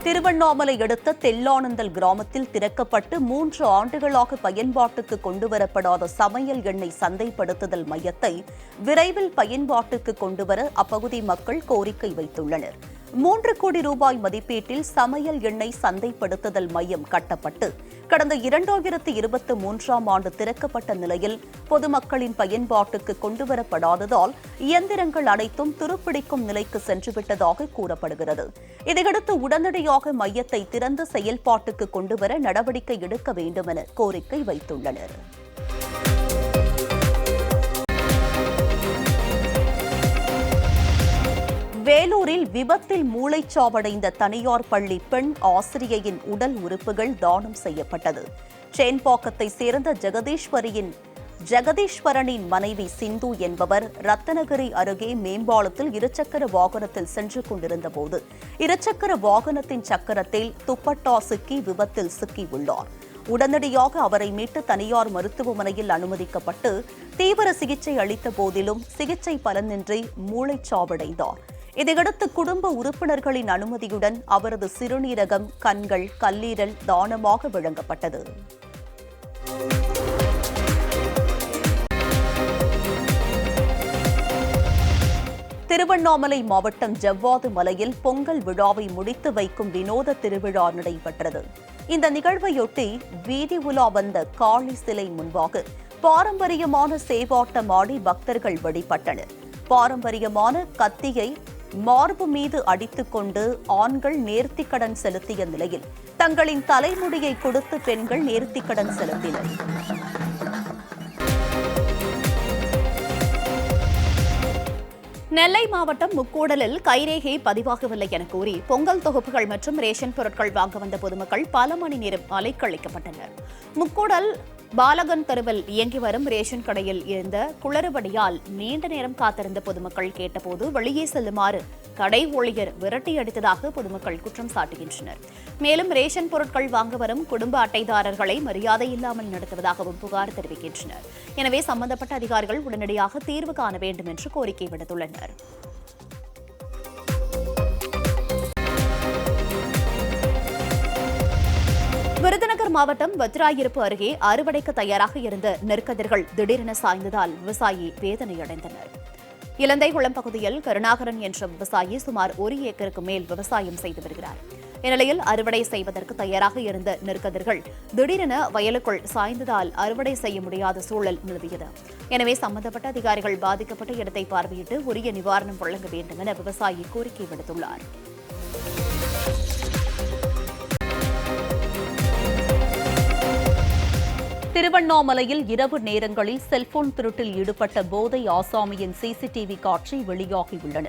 திருவண்ணாமலை அடுத்த தெல்லானந்தல் கிராமத்தில் திறக்கப்பட்டு 3 ஆண்டுகளாக பயன்பாட்டுக்கு கொண்டுவரப்படாத சமையல் எண்ணெய் சந்தைப்படுத்துதல் மையத்தை விரைவில் பயன்பாட்டுக்கு கொண்டுவர அப்பகுதி மக்கள் கோரிக்கை வைத்துள்ளனர். 3 கோடி ரூபாய் மதிப்பீட்டில் சமையல் எண்ணெய் சந்தைப்படுத்துதல் மையம் கட்டப்பட்டு கடந்த 2023ஆம் ஆண்டு திறக்கப்பட்ட நிலையில் பொதுமக்களின் பயன்பாட்டுக்கு கொண்டுவரப்படாததால் இயந்திரங்கள் அனைத்தும் துருப்பிடிக்கும் நிலைக்கு சென்றுவிட்டதாக கூறப்படுகிறது. இதையடுத்து உடனடியாக மையத்தை திறந்து செயல்பாட்டுக்கு கொண்டுவர நடவடிக்கை எடுக்க வேண்டும் என கோரிக்கை வைத்துள்ளனர். வேலூரில் விபத்தில் மூளைச்சாவடைந்த தனியார் பள்ளி பெண் ஆசிரியையின் உடல் உறுப்புகள் தானம் செய்யப்பட்டது. சேன்பாக்கத்தை சேர்ந்த ஜெகதீஸ்வரனின் மனைவி சிந்து என்பவர் ரத்தனகிரி அருகே மேம்பாலத்தில் இருசக்கர வாகனத்தில் சென்று கொண்டிருந்தபோது இருசக்கர வாகனத்தின் சக்கரத்தில் துப்பட்டா சிக்கி விபத்தில் சிக்கியுள்ளார். உடனடியாக அவரை மீட்டு தனியார் மருத்துவமனையில் அனுமதிக்கப்பட்டு தீவிர சிகிச்சை அளித்த போதிலும் சிகிச்சை பலனின்றி மூளைச்சாவடைந்தார். இதையடுத்து குடும்ப உறுப்பினர்களின் அனுமதியுடன் அவரது சிறுநீரகம், கண்கள், கல்லீரல் தானமாக வழங்கப்பட்டது. திருவண்ணாமலை மாவட்டம் ஜவ்வாது மலையில் பொங்கல் விழாவை முடித்து வைக்கும் வினோத திருவிழா நடைபெற்றது. இந்த நிகழ்வையொட்டி வீதி உலா வந்த காளி சிலை முன்பாக பாரம்பரியமான சேவாட்டம் ஆடி பக்தர்கள் வழிபட்டனர். பாரம்பரியமான கத்தியை மார்பு மீது அடித்துக்கொண்டு ஆண்கள் நேர்த்திக்கடன் செலுத்திய நிலையில் தங்களின் தலைமுடியை கொடுத்து பெண்கள் நேர்த்திக்கடன் செலுத்தினர். நெல்லை மாவட்டம் முக்கூடலில் கைரேகை பதிவாகவில்லை என கூறி பொங்கல் தொகுப்புகள் மற்றும் ரேஷன் பொருட்கள் வாங்க வந்த பொதுமக்கள் பல மணி நேரம் அலைக்கழிக்கப்பட்டனர். முக்கூடல் பாலகன் தெருவில் இயங்கி வரும் ரேஷன் கடையில் இருந்த குளறுபடியால் நீண்ட நேரம் காத்திருந்த பொதுமக்கள் கேட்டபோது வெளியே செல்லுமாறு கடை ஊழியர் விரட்டி அடித்ததாக பொதுமக்கள் குற்றம் சாட்டுகின்றனர். மேலும் ரேஷன் பொருட்கள் வாங்க வரும் குடும்ப அட்டைதாரர்களை மரியாதை இல்லாமல் நடத்துவதாகவும் புகார் தெரிவிக்கின்றனர். எனவே சம்பந்தப்பட்ட அதிகாரிகள் உடனடியாக தீர்வு காண வேண்டும் என்று கோரிக்கை விடுத்துள்ளனர். விருதுநகர் மாவட்டம் வத்திராயிருப்பு அருகே அறுவடைக்கு தயாராக இருந்த நெற்கதிர்கள் திடீரென சாய்ந்ததால் விவசாயி வேதனையடைந்தனர். இலந்தைகுளம் பகுதியில் கருணாகரன் என்ற விவசாயி சுமார் 1 ஏக்கருக்கு மேல் விவசாயம் செய்து வருகிறார். இந்நிலையில் அறுவடை செய்வதற்கு தயாராக இருந்த நெற்கதிர்கள் திடீரென வயலுக்குள் சாய்ந்ததால் அறுவடை செய்ய முடியாத சூழல் நிலவியது. எனவே சம்பந்தப்பட்ட அதிகாரிகள் பாதிக்கப்பட்ட இடத்தை பார்வையிட்டு உரிய நிவாரணம் வழங்க வேண்டும் என விவசாயி கோரிக்கை விடுத்துள்ளார். திருவண்ணாமலையில் இரவு நேரங்களில் செல்போன் திருட்டில் ஈடுபட்ட போதை ஆசாமியின் சிசிடிவி காட்சி வெளியாகியுள்ளன.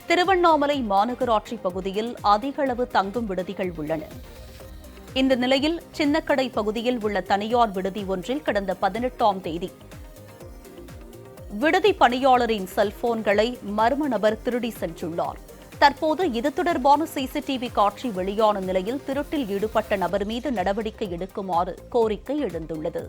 திருவண்ணாமலை மாநகராட்சி பகுதியில் அதிகளவு தங்கும் விடுதிகள் உள்ளன. இந்த நிலையில் சின்னக்கடை பகுதியில் உள்ள தனியார் விடுதி ஒன்றில் கடந்த 18ஆம் தேதி விடுதி பணியாளரின் செல்போன்களை மர்ம நபர் திருடி சென்றுள்ளார். தற்போது இது தொடர்பான சிசிடிவி காட்சி வெளியான நிலையில் திருட்டில் ஈடுபட்ட நபர் மீது நடவடிக்கை எடுக்குமாறு கோரிக்கை எழுந்துள்ளது.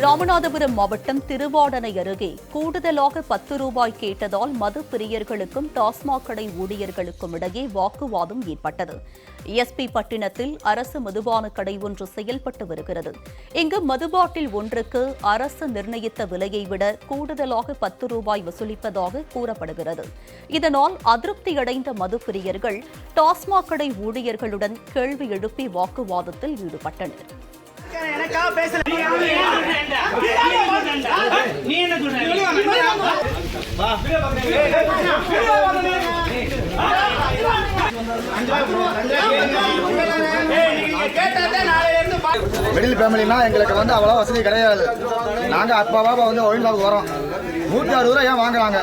ராமநாதபுரம் மாவட்டம் திருவாடனை அருகே கூடுதலாக 10 ரூபாய் கேட்டதால் மது பிரியர்களுக்கும் டாஸ்மாக் கடை ஊழியர்களுக்கும் இடையே வாக்குவாதம் ஏற்பட்டது. எஸ்பி பட்டினத்தில் அரசு மதுபான கடை ஒன்று செயல்பட்டு வருகிறது. இங்கு மதுபாட்டில் ஒன்றுக்கு அரசு நிர்ணயித்த விலையை விட கூடுதலாக 10 ரூபாய் வசூலிப்பதாக கூறப்படுகிறது. இதனால் அதிருப்தியடைந்த மது பிரியர்கள் டாஸ்மாக் கடை ஊழியர்களுடன் கேள்வி எழுப்பி வாக்குவாதத்தில் ஈடுபட்டனர். மிடில் ஃபேமிலினா எங்களுக்கு அவ்வளோ வசதி கிடையாது. நாங்கள் அப்பாவா ஒழுங்காவுக்கு வரோம். 160 ரூபாய் ஏன் வாங்குறாங்க?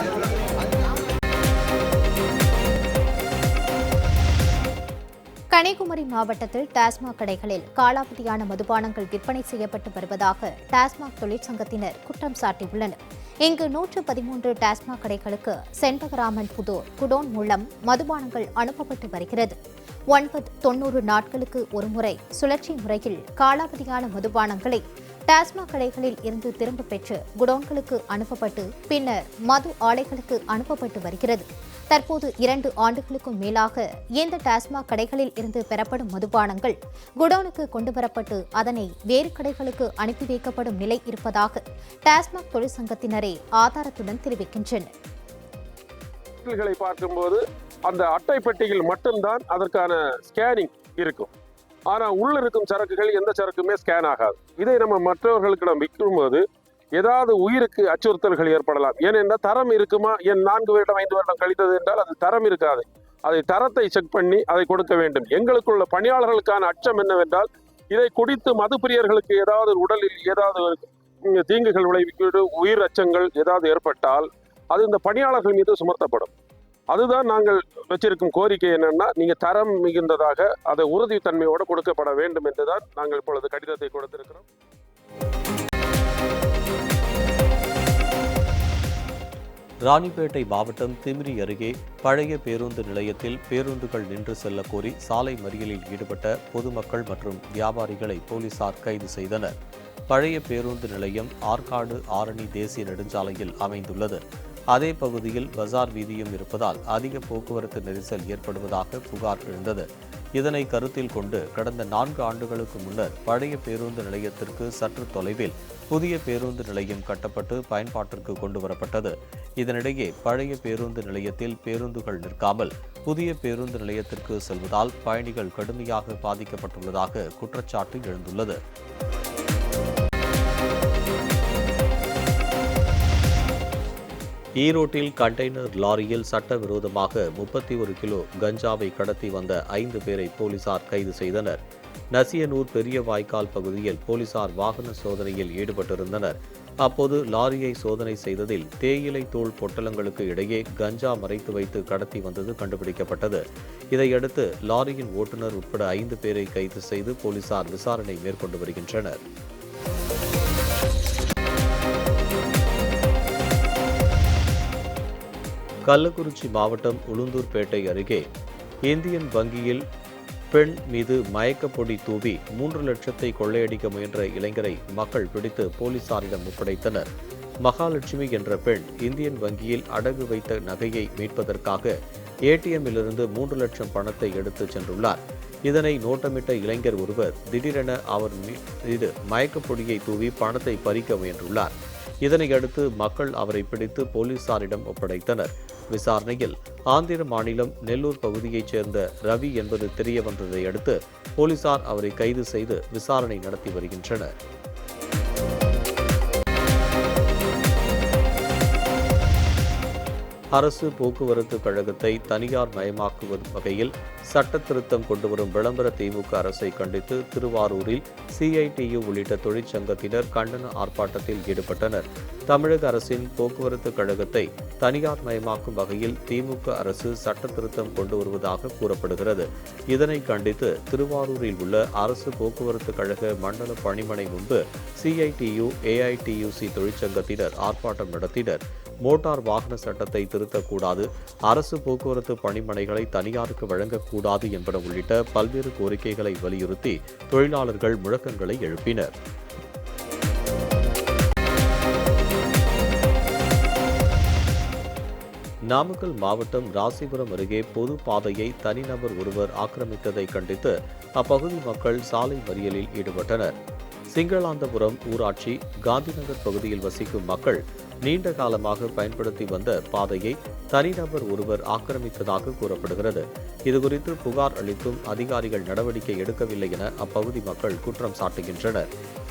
கன்னியாகுமரி மாவட்டத்தில் டாஸ்மாக் கடைகளில் காலாவதியான மதுபானங்கள் விற்பனை செய்யப்பட்டு வருவதாக டாஸ்மாக் தொழிற்சங்கத்தினர் குற்றம் சாட்டியுள்ளனர். இங்கு 113 டாஸ்மாக் கடைகளுக்கு செண்பகராமன் புதூர் குடோன் மூலம் மதுபானங்கள் அனுப்பப்பட்டு வருகிறது. 90 நாட்களுக்கு ஒருமுறை சுழற்சி முறையில் காலாவதியான மதுபானங்களை டாஸ்மாக் கடைகளில் இருந்து திரும்ப பெற்று குடோன்களுக்கு அனுப்பப்பட்டு பின்னர் மது ஆலைகளுக்கு அனுப்பப்பட்டு வருகிறது. தற்போது 2 ஆண்டுகளுக்கும் மேலாக இந்த டாஸ்மாக் கடைகளில் இருந்து பெறப்படும் மதுபானங்கள் குடோனுக்கு கொண்டுவரப்பட்டு அதனை வேறு கடைகளுக்கு அனுப்பி வைக்கப்படும் நிலை இருப்பதாக டாஸ்மாக் தொழிற்சங்கத்தினரே ஆதாரத்துடன் தெரிவிக்கின்றனர். பார்க்கும்போது அந்த அட்டை பெட்டியில் மட்டும்தான் அதற்கான ஸ்கேனிங் இருக்கும். ஆனால் உள்ள இருக்கும் சரக்குகள் எந்த சரக்குமே ஸ்கேன் ஆகாது. இதை நம்ம மற்றவர்களுக்கு விற்கும்போது ஏதாவது உயிருக்கு அச்சுறுத்தல்கள் ஏற்படலாம். ஏனென்றால் தரம் இருக்குமா, 4 வருடம் 5 வருடம் கழித்தது என்றால் அது தரம் இருக்காது. அதை தரத்தை செக் பண்ணி அதை கொடுக்க வேண்டும். எங்களுக்குள்ள பணியாளர்களுக்கான அச்சம் என்னவென்றால், இதை குடித்து மதுப்பிரியர்களுக்கு ஏதாவது உடலில் ஏதாவது தீங்குகள் விளைவிக்க உயிர் அச்சங்கள் ஏதாவது ஏற்பட்டால் அது இந்த பணியாளர்கள் மீது சுமத்தப்படும். அதுதான் நாங்கள் வச்சிருக்கும் கோரிக்கை. என்னன்னா, நீங்க தரம் மிகுந்ததாக அதை உறுதித்தன்மையோடு கொடுக்கப்பட வேண்டும் என்றுதான் நாங்கள் இப்பொழுது கடிதத்தை கொடுத்திருக்கிறோம். ராணிப்பேட்டை மாவட்டம் திமிரி அருகே பழைய பேருந்து நிலையத்தில் பேருந்துகள் நின்று செல்ல கோரி சாலை மறியலில் ஈடுபட்ட பொதுமக்கள் மற்றும் வியாபாரிகளை போலீசார் கைது செய்தனர். பழைய பேருந்து நிலையம் ஆற்காடு ஆரணி தேசிய நெடுஞ்சாலையில் அமைந்துள்ளது. அதே பகுதியில் பஜார் வீதியும் இருப்பதால் அதிக போக்குவரத்து நெரிசல் ஏற்படுவதாக புகார் எழுந்தது. இதனை கருத்தில் கொண்டு கடந்த 4 ஆண்டுகளுக்கு முன்னர் பழைய பேருந்து நிலையத்திற்கு சற்று தொலைவில் புதிய பேருந்து நிலையம் கட்டப்பட்டு பயன்பாட்டிற்கு கொண்டு வரப்பட்டது. இதனிடையே பழைய பேருந்து நிலையத்தில் பேருந்துகள் நிற்காமல் புதிய பேருந்து நிலையத்திற்கு செல்வதால் பயணிகள் கடுமையாக பாதிக்கப்பட்டுள்ளதாக குற்றச்சாட்டு எழுந்துள்ளது. ஈரோட்டில் கண்டெய்னர் லாரியில் சட்டவிரோதமாக 31 கிலோ கஞ்சாவை கடத்தி வந்த 5 பேரை போலீசார் கைது செய்தனர். நசியனூர் பெரிய வாய்க்கால் பகுதியில் போலீசார் வாகன சோதனையில் ஈடுபட்டிருந்தனர். அப்போது லாரியை சோதனை செய்ததில் தேயிலை தூள் பொட்டலங்களுக்கு இடையே கஞ்சா மறைத்து வைத்து கடத்தி வந்தது கண்டுபிடிக்கப்பட்டது. இதையடுத்து லாரியின் ஓட்டுநர் உட்பட 5 பேரை கைது செய்து போலீசார் விசாரணை மேற்கொண்டு வருகின்றனர். கள்ளக்குறிச்சி மாவட்டம் உளுந்தூர்பேட்டை அருகே இந்தியன் வங்கியில் பெண் மீது மயக்கப்பொடி தூவி 3 லட்சத்தை கொள்ளையடிக்க முயன்ற இளைஞரை மக்கள் பிடித்து போலீசாரிடம் ஒப்படைத்தனர். மகாலட்சுமி என்ற பெண் இந்தியன் வங்கியில் அடகு வைத்த நகையை மீட்பதற்காக ஏடிஎம்மிலிருந்து 3 லட்சம் பணத்தை எடுத்துச் சென்றுள்ளார். இதனை நோட்டமிட்ட இளைஞர் ஒருவர் திடீரென அவர் மீது மயக்கப்பொடியை தூவி பணத்தை பறிக்க முயன்றுள்ளார். இதனையடுத்து மக்கள் அவரை பிடித்து போலீசாரிடம் ஒப்படைத்தனர். விசாரணையில் ஆந்திர மாநிலம் நெல்லூர் பகுதியைச் சேர்ந்த ரவி என்பது தெரிய வந்ததை அடுத்து போலீசார் அவரை கைது செய்து விசாரணை நடத்தி வருகின்றனர். அரசு போக்குவரத்து கழகத்தை தனியார் மயமாக்குவது வகையில் சட்ட திருத்தம் கொண்டுவரும் விளம்பர திமுக அரசை கண்டித்து திருவாரூரில் சிஐடியு உள்ளிட்ட தொழிற்சங்கத்தினர் கண்டன ஆர்ப்பாட்டத்தில் ஈடுபட்டனர். தமிழக அரசின் போக்குவரத்து கழகத்தை தனியார் மயமாக்கும் வகையில் திமுக அரசு சட்ட திருத்தம் கொண்டு வருவதாக கூறப்படுகிறது. இதனை கண்டித்து திருவாரூரில் உள்ள அரசு போக்குவரத்து கழக மண்டல பணிமனை முன்பு சிஐடியு ஏஐடியுசி தொழிற்சங்கத்தினர் ஆர்ப்பாட்டம் நடத்தினர். மோட்டார் வாகன சட்டத்தை திருத்தக்கூடாது, அரசு போக்குவரத்து பணிமனைகளை தனியாருக்கு வழங்கக்கூடாது என்பன உள்ளிட்ட பல்வேறு கோரிக்கைகளை வலியுறுத்தி தொழிலாளர்கள் முழக்கங்களை எழுப்பினர். நாமக்கல் மாவட்டம் ராசிபுரம் அருகே பொது பாதையை தனிநபர் ஒருவர் ஆக்கிரமித்ததை கண்டித்து அப்பகுதி மக்கள் சாலை மறியலில் ஈடுபட்டனர். சிங்களாந்தபுரம் ஊராட்சி காந்திநகர் பகுதியில் வசிக்கும் மக்கள் நீண்ட காலமாக பயன்படுத்தி வந்த பாதையை தனிநபர் ஒருவர் ஆக்கிரமித்ததாக கூறப்படுகிறது. இதுகுறித்து புகார் அளித்தும் அதிகாரிகள் நடவடிக்கை எடுக்கவில்லை என அப்பகுதி மக்கள் குற்றம் சாட்டுகின்றனர்.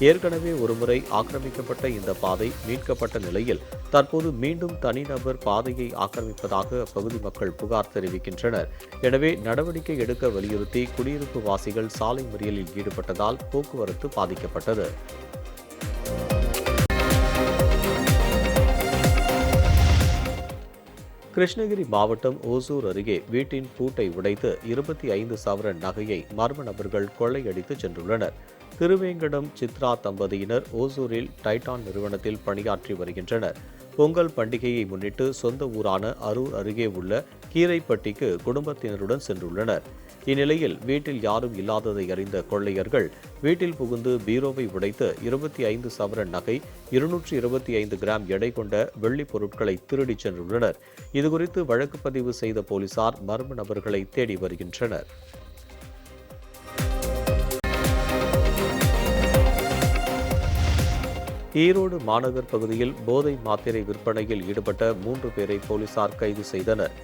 ஏற்கனவே ஒருமுறை ஆக்கிரமிக்கப்பட்ட இந்த பாதை மீட்கப்பட்ட நிலையில் தற்போது மீண்டும் தனிநபர் பாதையை ஆக்கிரமிப்பதாக அப்பகுதி மக்கள் புகார் தெரிவிக்கின்றனர். எனவே நடவடிக்கை எடுக்க வலியுறுத்தி குடியிருப்பு வாசிகள் சாலை மறியலில் ஈடுபட்டதால் போக்குவரத்து பாதிக்கப்பட்டது. கிருஷ்ணகிரி மாவட்டம் ஓசூர் அருகே வீட்டின் பூட்டை உடைத்து 25 சவரன் நகையை மர்ம நபர்கள் கொள்ளையடித்து சென்றுள்ளனர். திருவேங்கடம் சித்ரா தம்பதியினர் ஓசூரில் டைட்டான் நிறுவனத்தில் பணியாற்றி வருகின்றனர். பொங்கல் பண்டிகையை முன்னிட்டு சொந்த ஊரான அரூர் அருகே உள்ள கீரைப்பட்டிக்கு குடும்பத்தினருடன் சென்றுள்ளனர். இந்நிலையில் வீட்டில் யாரும் இல்லாததை அறிந்த கொள்ளையர்கள் வீட்டில் புகுந்து பீரோவை உடைத்து 25 சவரன் நகை, 225 கிராம் எடை கொண்ட வெள்ளிப் பொருட்களை திருடிச் சென்றுள்ளனர். இதுகுறித்து வழக்கு பதிவு செய்த போலீசார் மர்ம நபர்களை தேடி வருகின்றனர். ஈரோடு மாநகர் பகுதியில் போதை மாத்திரை விற்பனையில் ஈடுபட்ட 3 பேரை போலீசார் கைது செய்தனர்.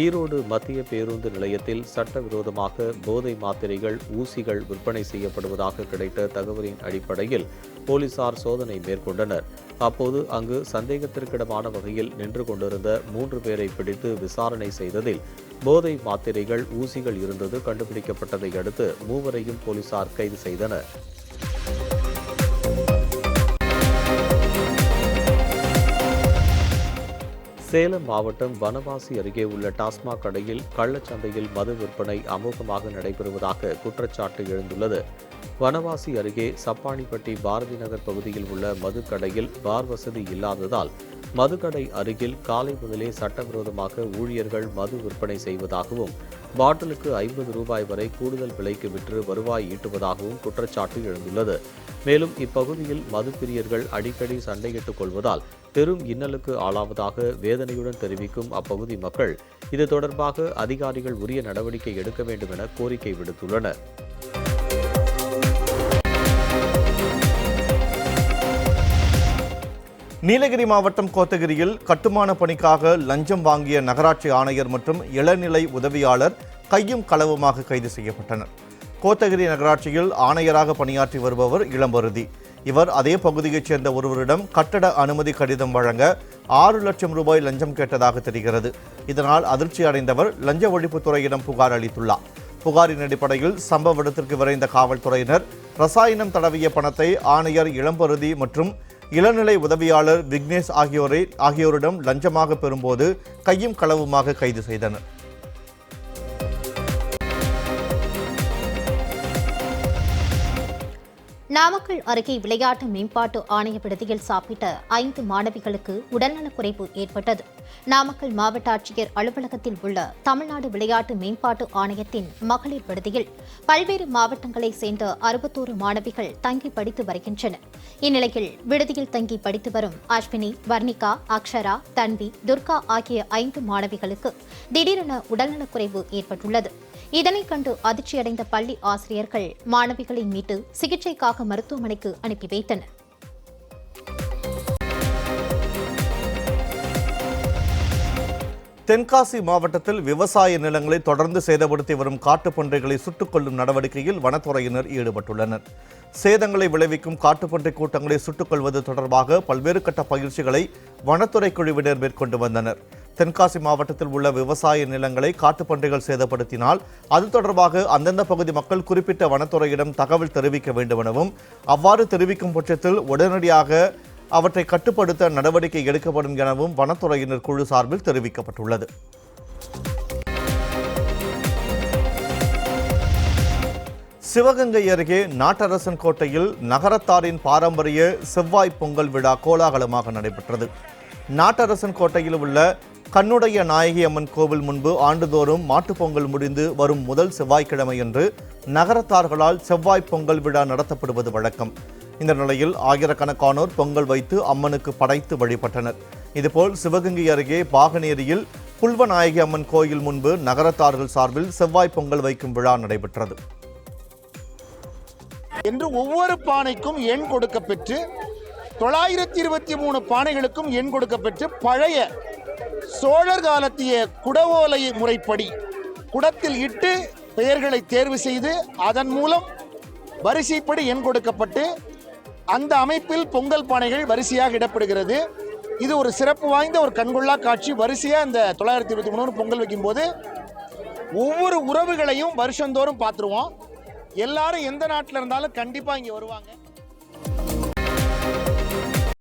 ஈரோடு மத்திய பேருந்து நிலையத்தில் சட்டவிரோதமாக போதை மாத்திரைகள், ஊசிகள் விற்பனை செய்யப்படுவதாக கிடைத்த தகவலின் அடிப்படையில் போலீசார் சோதனை மேற்கொண்டனர். அப்போது அங்கு சந்தேகத்திற்கிடமான வகையில் நின்று கொண்டிருந்த 3 பேரை பிடித்து விசாரணை செய்ததில் போதை மாத்திரைகள், ஊசிகள் இருந்தது கண்டுபிடிக்கப்பட்டதை அடுத்து 3வரையும் போலீசார் கைது செய்தனர். சேலம் மாவட்டம் வனவாசி அருகே உள்ள டாஸ்மாக் கடையில் கள்ளச்சந்தையில் மது விற்பனை அமோகமாக நடைபெறுவதாக குற்றச்சாட்டு எழுந்துள்ளது. வனவாசி அருகே சப்பானிப்பட்டி பாரதி நகர் பகுதியில் உள்ள மதுக்கடையில் பார் வசதி இல்லாததால் மதுக்கடை அருகில் காலை முதலே சட்டவிரோதமாக ஊழியர்கள் மது விற்பனை செய்வதாகவும் பாட்டிலுக்கு 50 ரூபாய் வரை கூடுதல் விலைக்கு விற்று வருவாய் ஈட்டுவதாகவும் குற்றச்சாட்டு எழுந்துள்ளது. மேலும் இப்பகுதியில் மது பிரியர்கள் அடிக்கடி சண்டையிட்டுக் கொள்வதால் பெரும் இன்னலுக்கு ஆளாவதாக வேதனையுடன் தெரிவிக்கும் அப்பகுதி மக்கள் இது தொடர்பாக அதிகாரிகள் உரிய நடவடிக்கை எடுக்க வேண்டும் என கோரிக்கை விடுத்துள்ளனர். நீலகிரி மாவட்டம் கோத்தகிரியில் கட்டுமான பணிக்காக லஞ்சம் வாங்கிய நகராட்சி ஆணையர் மற்றும் இளநிலை உதவியாளர் கையும் களவுமாக கைது செய்யப்பட்டனர். கோத்தகிரி நகராட்சியில் ஆணையராக பணியாற்றி வருபவர் இளம்பருதி. இவர் அதே பகுதியைச் சேர்ந்த ஒருவரிடம் கட்டட அனுமதி கடிதம் வழங்க 6 லட்சம் ரூபாய் லஞ்சம் கேட்டதாக தெரிகிறது. இதனால் அதிர்ச்சி அடைந்தவர் லஞ்ச ஒழிப்புத்துறையிடம் புகார் அளித்துள்ளார். புகாரின் அடிப்படையில் சம்பவ இடத்திற்கு விரைந்த காவல்துறையினர் ரசாயனம் தடவிய பணத்தை ஆணையர் இளம்பருதி மற்றும் இளநிலை உதவியாளர் விக்னேஷ் ஆகியோரிடம் லஞ்சமாக பெறும்போது கையும் களவுமாக கைது செய்தனர். நாமக்கல் அருகே விளையாட்டு மேம்பாட்டு ஆணைய விடுதியில் சாப்பிட்ட 5 மாணவிகளுக்கு உடல்நலக்குறைவு ஏற்பட்டது. நாமக்கல் மாவட்ட ஆட்சியர் அலுவலகத்தில் உள்ள தமிழ்நாடு விளையாட்டு மேம்பாட்டு ஆணையத்தின் மகளிர் விடுதியில் பல்வேறு மாவட்டங்களைச் சேர்ந்த 61 மாணவிகள் தங்கி படித்து வருகின்றனர். இந்நிலையில் விடுதியில் தங்கி படித்து வரும் அஸ்வினி, வர்ணிகா, அக்ஷரா, தன்வி, துர்கா ஆகிய 5 மாணவிகளுக்கு திடீரென உடல்நலக்குறைவு ஏற்பட்டுள்ளது. இதனைக் கண்டு அதிர்ச்சியடைந்த பள்ளி ஆசிரியர்கள் மாணவிகளை மீட்டு சிகிச்சைக்காக மருத்துவமனைக்கு அனுப்பி வைத்தனர். தென்காசி மாவட்டத்தில் விவசாய நிலங்களை தொடர்ந்து சேதப்படுத்தி வரும் காட்டுப்பன்றிகளை சுட்டுக் கொல்லும் நடவடிக்கையில் வனத்துறையினர் ஈடுபட்டுள்ளனர். சேதங்களை விளைவிக்கும் காட்டுப்பன்றி கூட்டங்களை சுட்டுக் கொள்வது தொடர்பாக பல்வேறு கட்ட பயிற்சிகளை வனத்துறை குழுவினர் மேற்கொண்டு வந்தனர். தென்காசி மாவட்டத்தில் உள்ள விவசாய நிலங்களை காட்டுப்பன்றிகள் சேதப்படுத்தினால் அது தொடர்பாக அந்தந்த பகுதி மக்கள் குறிப்பிட்ட வனத்துறையிடம் தகவல் தெரிவிக்க வேண்டும் எனவும், அவ்வாறு தெரிவிக்கும் பட்சத்தில் உடனடியாக அவற்றை கட்டுப்படுத்த நடவடிக்கை எடுக்கப்படும் எனவும் வனத்துறையினர் குழு சார்பில் தெரிவிக்கப்பட்டுள்ளது. சிவகங்கை அருகே நாட்டரசன் கோட்டையில் நகரத்தாரின் பாரம்பரிய செவ்வாய் பொங்கல் விழா கோலாகலமாக நடைபெற்றது. நாட்டரசன் கோட்டையில் உள்ள கண்ணுடைய நாயகி அம்மன் கோவில் முன்பு ஆண்டுதோறும் மாட்டுப்பொங்கல் முடிந்து வரும் முதல் செவ்வாய்க்கிழமையன்று நகரத்தார்களால் செவ்வாய் பொங்கல் விழா நடத்தப்படுவது வழக்கம். இந்த நிலையில் ஆயிரக்கணக்கானோர் பொங்கல் வைத்து அம்மனுக்கு படைத்து வழிபட்டனர். இதுபோல் சிவகங்கை அருகே பாகனேரியில் புல்வநாயகி அம்மன் கோயில் முன்பு நகரத்தார்கள் சார்பில் செவ்வாய் பொங்கல் வைக்கும் விழா நடைபெற்றது. என்று ஒவ்வொரு பானைக்கும் எண் கொடுக்கப்பெற்று 923 பானைகளுக்கும் எண் கொடுக்கப்பெற்று பழைய சோழர் காலத்திய குடவோலை முறைப்படி குடத்தில் இட்டு பெயர்களை தேர்வு செய்து அதன் மூலம் வரிசைப்படி எண் கொடுக்கப்பட்டு அந்த அமைப்பில் பொங்கல் பானைகள் வரிசையாக இடப்படுகிறது. இது ஒரு சிறப்பு வாய்ந்த ஒரு கண்கொள்ளா காட்சி. வரிசையாக இந்த 923 பொங்கல் வைக்கும்போது ஒவ்வொரு உறவுகளையும் வருஷந்தோறும் பார்த்துருவோம். எல்லாரும் எந்த நாட்டில் இருந்தாலும் கண்டிப்பாக இங்கே வருவாங்க.